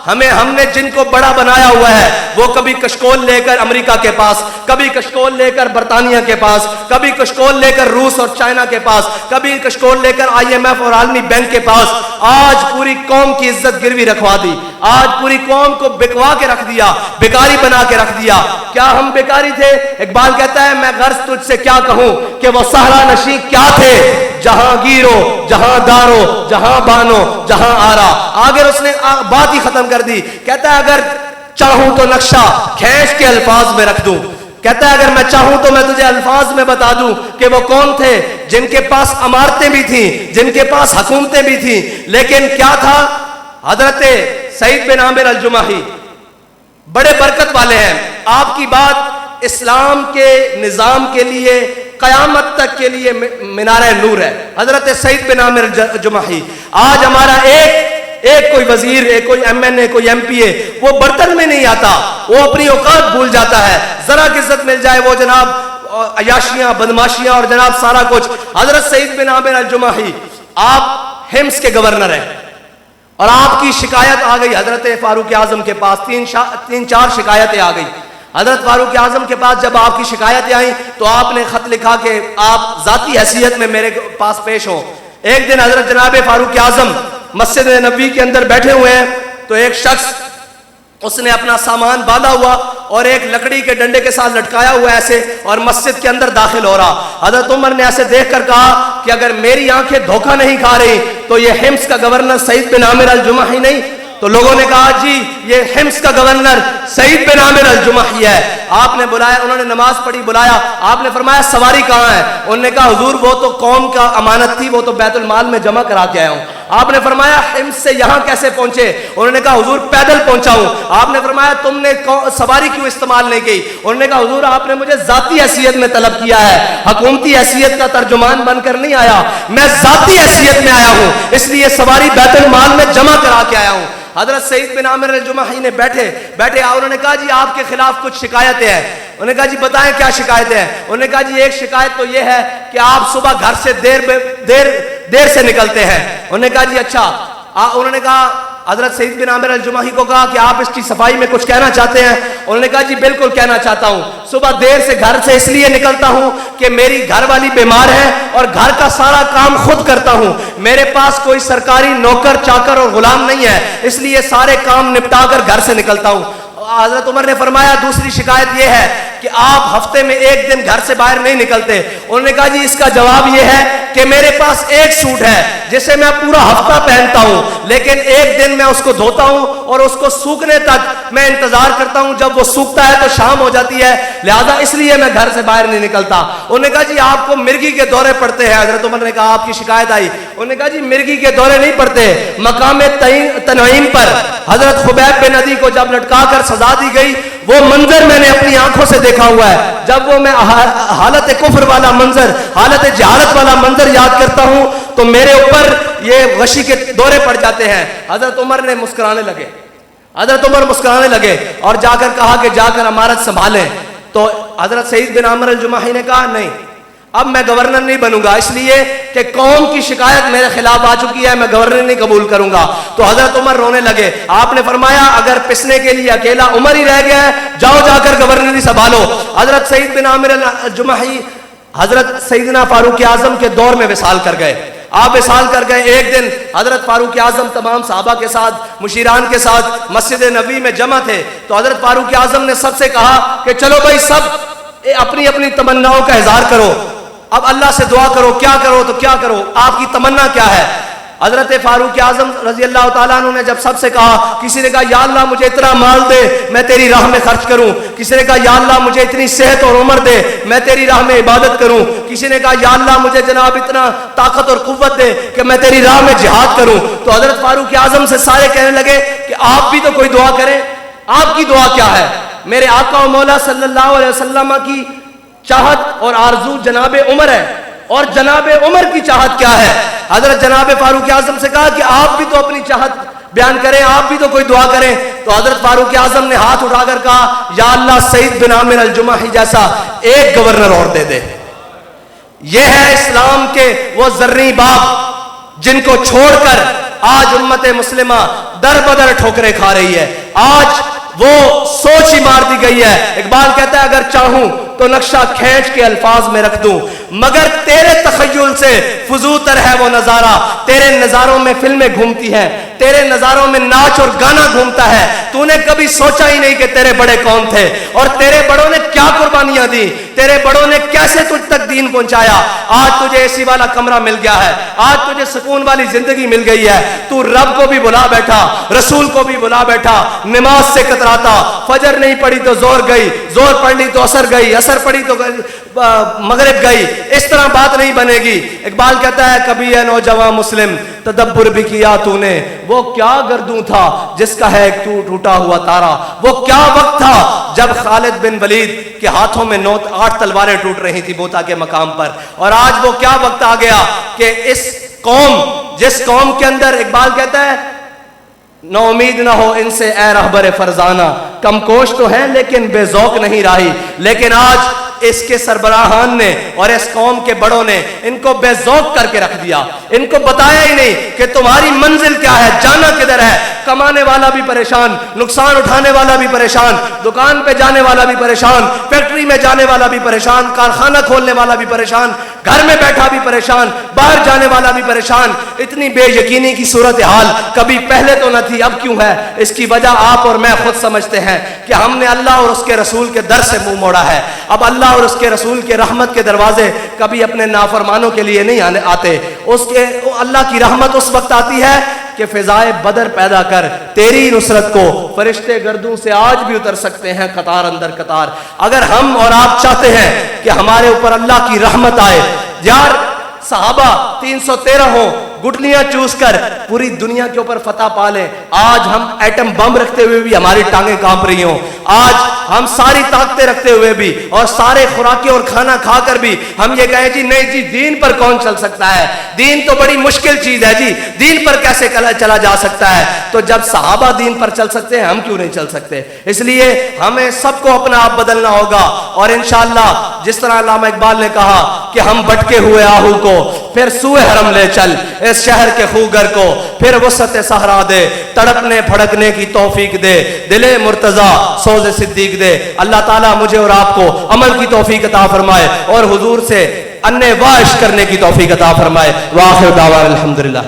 ہم نے جن کو بڑا بنایا ہوا ہے وہ کبھی کشکول لے کر امریکہ کے پاس، کبھی کشکول لے کر برطانیہ کے پاس، کبھی کشکول لے کر روس اور چائنا کے پاس، کبھی کشکول لے کر IMF اور عالمی بینک کے پاس، آج پوری قوم کی عزت گروی رکھوا دی، آج پوری قوم کو بکوا کے رکھ دیا، بیکاری بنا کے رکھ دیا۔ کیا ہم بیکاری تھے؟ اقبال کہتا ہے میں غرض تجھ سے کیا کہوں کہ وہ صحرا نشین کیا تھے، جہاں گیرو جہاں دارو جہاں بانو جہاں آرا۔ آگے اس نے بات ہی ختم کر دی، کہتا ہے اگر چاہوں تو نقشہ کھینچ کے الفاظ میں رکھ دوں، کہتا ہے اگر میں چاہوں تو میں تجھے الفاظ میں بتا دوں کہ وہ کون تھے جن کے پاس عمارتیں بھی تھیں، جن کے پاس حکومتیں بھی تھیں، لیکن کیا تھا؟ حضرت سعید بن عامر الجمحی بڑے برکت والے ہیں، آپ کی بات اسلام کے نظام کے لیے قیامت تک کے لیے مینار نور ہے۔ حضرت سعید بن عامر الجمحی، آج ہمارا ایک کوئی وزیر، ایک کوئی MNA، کوئی MPA وہ برتن میں نہیں آتا، وہ اپنی اوقات بھول جاتا ہے، ذرا کی عزت مل جائے وہ جناب عیاشیاں بدماشیاں اور جناب سارا کچھ۔ حضرت سعید بن عامر الجمحی آپ حمص کے گورنر ہیں اور آپ کی شکایت آ گئی حضرت فاروق اعظم کے پاس، تین چار شکایتیں آ گئی حضرت فاروق اعظم کے پاس۔ جب آپ کی شکایتیں آئیں تو آپ نے خط لکھا کہ آپ ذاتی حیثیت میں میرے پاس پیش ہوں۔ ایک دن حضرت جناب فاروق اعظم مسجد نبوی کے اندر بیٹھے ہوئے ہیں تو ایک شخص اس نے اپنا سامان باندھا ہوا اور ایک لکڑی کے ڈنڈے کے ساتھ لٹکایا ہوا ایسے اور مسجد کے اندر داخل ہو رہا۔ حضرت عمر نے ایسے دیکھ کر کہا کہ اگر میری آنکھیں دھوکہ نہیں کھا رہی تو یہ حمص کا گورنر سعید بن عامر الجمحی نہیں؟ تو لوگوں نے کہا جی یہ حمص کا گورنر سعید بن عامر الجمحی ہے۔ آپ نے بلایا، انہوں نے نماز پڑھی، بلایا، آپ نے فرمایا سواری کہاں ہے؟ انہوں نے کہا حضور وہ تو قوم کا امانت تھی، وہ تو بیت المال میں جمع کرا کے آیا ہوں۔ آپ نے فرمایا حمص سے یہاں کیسے پہنچے؟ انہوں نے کہا حضور پیدل پہنچا ہوں۔ آپ نے فرمایا تم نے سواری کیوں استعمال نہیں کی؟ انہوں نے کہا حضور آپ نے مجھے ذاتی حیثیت میں طلب کیا ہے، حکومتی حیثیت کا ترجمان بن کر نہیں آیا، میں ذاتی حیثیت میں آیا ہوں، اس لیے سواری بیت المال میں جمع کرا کے آیا ہوں۔ حضرت سعید بن عامر الجمحی نے بیٹھے انہوں نے کہا جی آپ کے خلاف کچھ شکایتیں ہیں۔ انہوں نے کہا جی بتائیں کیا شکایتیں ہیں؟ انہوں نے کہا جی ایک شکایت تو یہ ہے کہ آپ صبح گھر سے دیر سے نکلتے ہیں۔ انہوں نے کہا جی اچھا۔ انہوں نے کہا حضرت سعید بن عامر الجمحی کو کہا کہ آپ اس کی صفائی میں کچھ کہنا چاہتے ہیں؟ انہوں نے کہا جی بالکل کہنا چاہتا ہوں، صبح دیر سے گھر سے اس لیے نکلتا ہوں کہ میری گھر والی بیمار ہے اور گھر کا سارا کام خود کرتا ہوں، میرے پاس کوئی سرکاری نوکر چاکر اور غلام نہیں ہے، اس لیے سارے کام نپٹا کر گھر سے نکلتا ہوں۔ حضرت عمر نے فرمایا دوسری شکایت یہ ہے کہ آپ ہفتے میں ایک دن گھر سے باہر نہیں نکلتے۔ انہوں نے کہا جی اس کا جواب یہ ہے کہ میرے پاس ایک سوٹ ہے جسے میں پورا ہفتہ پہنتا ہوں، لیکن ایک دن میں اس کو دھوتا ہوں اور اس کو سوکھنے تک میں انتظار کرتا ہوں، جب وہ سوکھتا ہے تو شام ہو جاتی ہے، لہذا اس لیے میں گھر سے باہر نہیں نکلتا۔ انہوں نے کہا جی آپ کو مرگی کے دورے پڑتے ہیں؟ حضرت عمر نے کہا آپ کی شکایت آئی۔ انہوں نے کہا جی مرگی کے دورے نہیں پڑتے، مقام تنعیم پر حضرت خبیب بن عدی کو جب لٹکا کر سزا دی گئی وہ منظر میں نے اپنی آنکھوں سے دیکھا ہوا ہے، جب وہ میں حالت کفر والا منظر، حالت جہالت والا منظر یاد کرتا ہوں تو میرے اوپر یہ غشی کے دورے پڑ جاتے ہیں۔ حضرت عمر نے مسکرانے لگے، حضرت عمر مسکرانے لگے اور جا کر کہا کہ جا کر امارت سنبھالیں۔ تو حضرت سعید بن عامر الجمحی نے کہا نہیں اب میں گورنر نہیں بنوں گا، اس لیے کہ قوم کی شکایت میرے خلاف آ چکی ہے، میں گورنر نہیں قبول کروں گا۔ تو حضرت عمر رونے لگے۔ آپ نے فرمایا اگر پسنے کے لیے اکیلا عمر ہی رہ گیا ہے جاؤ جا کر گورنری سنبھالو۔ حضرت سعید بن عامر الجمحی حضرت سیدنا فاروق اعظم کے دور میں وصال کر گئے۔ آپ وصال کر گئے، ایک دن حضرت فاروق اعظم تمام صحابہ کے ساتھ، مشیران کے ساتھ مسجد نبوی میں جمع تھے، تو حضرت فاروق اعظم نے سب سے کہا کہ چلو بھائی سب اپنی اپنی تمناؤں کا اظہار کرو، اب اللہ سے دعا کرو، کیا کرو تو کیا کرو، آپ کی تمنا کیا ہے؟ حضرت فاروق اعظم رضی اللہ تعالیٰ عنہ نے جب سب سے کہا، کسی نے کہا یا اللہ مجھے اتنا مال دے میں تیری راہ میں خرچ کروں، کسی نے کہا یا اللہ مجھے اتنی صحت اور عمر دے میں تیری راہ میں عبادت کروں، کسی نے کہا یا اللہ مجھے جناب اتنا طاقت اور قوت دے کہ میں تیری راہ میں جہاد کروں۔ تو حضرت فاروق اعظم سے سارے کہنے لگے کہ آپ بھی تو کوئی دعا کریں، آپ کی دعا کیا ہے؟ میرے آقا و مولا صلی اللہ علیہ وسلم کی چاہت اور آرزو جناب عمر ہے، اور جناب عمر کی چاہت کیا ہے؟ حضرت جناب فاروق اعظم سے کہا کہ آپ بھی تو اپنی چاہت بیان کریں، آپ بھی تو کوئی دعا کریں۔ تو حضرت فاروق اعظم نے ہاتھ اٹھا کر کہا یا اللہ سعید بن عامر الجمحی جیسا ایک گورنر اور دے دے۔ یہ ہے اسلام کے وہ زرعی باپ جن کو چھوڑ کر آج امت مسلمہ در بدر ٹھوکریں کھا رہی ہے. آج وہ سوچ ہی مار دی گئی ہے. اقبال کہتا ہے اگر چاہوں تو نقشہ کھینچ کے الفاظ میں رکھ دوں, مگر تیرے تخیل سے فضوتر ہے وہ نظارہ. تیرے نظاروں میں فلمیں گھومتی ہیں, تیرے نظاروں میں ناچ اور گانا گھومتا ہے. تو نے کبھی سوچا ہی نہیں کہ تیرے بڑے کون تھے, اور تیرے بڑوں نے کیا قربانیاں دی, تیرے بڑوں نے کیسے تجھ تک دین پہنچایا. آج تجھے اے سی والا کمرہ مل گیا ہے, آج تجھے سکون والی زندگی مل گئی ہے. تو رب کو بھی بلا بیٹھا, رسول کو بھی بلا بیٹھا, نماز سے کتراتا, فجر نہیں پڑھی تو زور گئی, زور پڑھ لی تو اثر گئی, اثر پڑھی تو مغرب گئی. اس طرح بات نہیں بنے گی. اقبال کہتا ہے کبھی ہے نوجوان مسلم تدبر بھی کیا تو نے, وہ کیا گردوں تھا جس کا ہے ایک ٹوٹا ہوا تارا. وہ کیا وقت تھا جب خالد بن ولید کے ہاتھوں میں 8 تلواریں ٹوٹ رہی تھی موتا کے مقام پر, اور آج وہ کیا وقت آ گیا کہ اس قوم, جس قوم کے اندر اقبال کہتا ہے نو امید نہ ہو ان سے اے رہبر فرزانہ, کم کوش تو ہیں لیکن بے ذوق نہیں راہی. لیکن آج اس کے سربراہان نے اور اس قوم کے بڑوں نے ان کو بے ذوق کر کے رکھ دیا. ان کو بتایا ہی نہیں کہ تمہاری منزل کیا ہے, جانا کدھر ہے. کمانے والا بھی پریشان, نقصان اٹھانے والا بھی پریشان, دکان پہ جانے والا بھی پریشان, فیکٹری میں جانے والا بھی پریشان, کارخانہ کھولنے والا بھی پریشان, گھر میں بیٹھا بھی پریشان, باہر جانے والا بھی پریشان. اتنی بے یقینی کی صورتحال کبھی پہلے تو نہ تھی, اب کیوں ہے؟ اس کی وجہ آپ اور میں خود سمجھتے ہیں کہ ہم نے اللہ اور اس کے رسول کے در سے منہ موڑا ہے. اب اللہ اور اس کے رسول کے رحمت کے دروازے کبھی اپنے نافرمانوں کے لیے نہیں آتے. اللہ کی رحمت اس وقت آتی ہے کہ فضائے بدر پیدا کر تیری نصرت کو فرشتے گردوں سے آج بھی اتر سکتے ہیں قطار اندر قطار. اگر ہم اور آپ چاہتے ہیں کہ ہمارے اوپر اللہ کی رحمت آئے, یار صحابہ 313 ہوں, گٹلیاں چوس کر پوری دنیا کے اوپر فتح پا لیں. آج ہم ایٹم بم رکھتے ہوئے بھی ہماری ٹانگیں کانپ رہی ہوں, آج ہم ساری طاقتیں رکھتے ہوئے بھی اور سارے خوراکیں اور کھانا کھا کر بھی ہم یہ کہیں جی نہیں جی دین پر کون چل سکتا ہے, دین تو بڑی مشکل چیز ہے جی, دین پر کیسے چلا جا سکتا ہے. تو جب صحابہ دین پر چل سکتے ہیں ہم کیوں نہیں چل سکتے؟ اس لیے ہمیں سب کو اپنا آپ بدلنا ہوگا. اور انشاءاللہ جس طرح علامہ اقبال نے کہا کہ ہم بھٹکے ہوئے آہو کو پھر سوئے حرم لے چل, اس شہر کے خوگر کو پھر وسعت صحرا دے, تڑپنے پھڑکنے کی توفیق دے, دل مرتضی سوز صدیق دے. اللہ تعالیٰ مجھے اور آپ کو عمل کی توفیق عطا فرمائے اور حضور سے انے واش کرنے کی توفیق عطا فرمائے. وآخر دعوانا الحمدللہ.